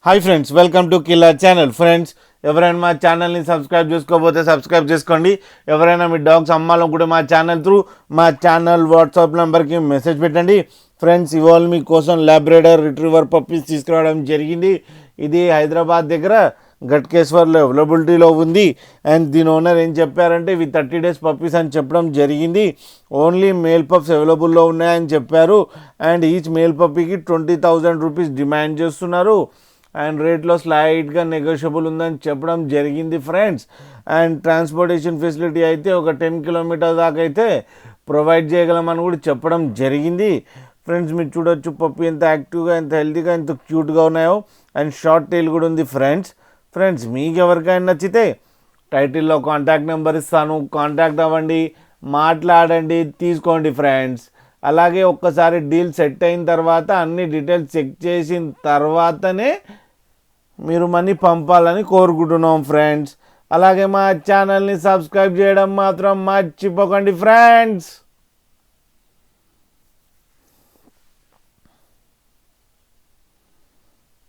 Hi friends, welcome to killer channel. Friends, ఎవరైనా మా ఛానల్ని సబ్స్క్రైబ్ చేసుకోకపోతే సబ్స్క్రైబ్ చేసుకోండి. ఎవరైనా మీ డాగ్స్ అమ్మాలనుకుంటే మా ఛానల్ త్రూ మా ఛానల్ వాట్సాప్ నెంబర్కి మెసేజ్ పెట్టండి. ఫ్రెండ్స్, ఇవాళ మీకోసం లాబ్రాడర్ రిట్రీవర్ పప్పీస్ తీసుకురావడం జరిగింది. ఇది హైదరాబాద్ దగ్గర గట్కేశ్వర్లో అవైలబిలిటీలో ఉంది. అండ్ దీని ఓనర్ ఏం చెప్పారంటే ఇవి 30 days పప్పీస్ అని చెప్పడం జరిగింది. ఓన్లీ మేల్ పప్స్ అవైలబుల్లో ఉన్నాయని చెప్పారు. అండ్ ఈచ్ మేల్ పప్పీకి 20,000 రూపీస్ డిమాండ్ చేస్తున్నారు. అండ్ రేట్లో స్లైట్గా నెగోషియబుల్ ఉందని చెప్పడం జరిగింది ఫ్రెండ్స్. అండ్ ట్రాన్స్పోర్టేషన్ ఫెసిలిటీ అయితే ఒక 10 kilometers దాకా అయితే ప్రొవైడ్ చేయగలమని కూడా చెప్పడం జరిగింది. ఫ్రెండ్స్, మీరు చూడొచ్చు పప్పి ఎంత యాక్టివ్గా, ఎంత హెల్తీగా, ఎంత క్యూట్గా ఉన్నాయో. అండ్ షార్ట్ టైల్ కూడా ఉంది ఫ్రెండ్స్, మీకు ఎవరికైనా నచ్చితే టైటిల్లో కాంటాక్ట్ నెంబర్ ఇస్తాను, కాంటాక్ట్ అవ్వండి, మాట్లాడండి, తీసుకోండి ఫ్రెండ్స్. అలాగే ఒక్కసారి డీల్ సెట్ అయిన తర్వాత అన్ని డీటెయిల్స్ చెక్ చేసిన తర్వాతనే మీరు మనీ పంపాలని కోరుకుంటున్నాం ఫ్రెండ్స్. అలాగే మా ఛానల్ని సబ్స్క్రైబ్ చేయడం మాత్రం మర్చిపోకండి ఫ్రెండ్స్.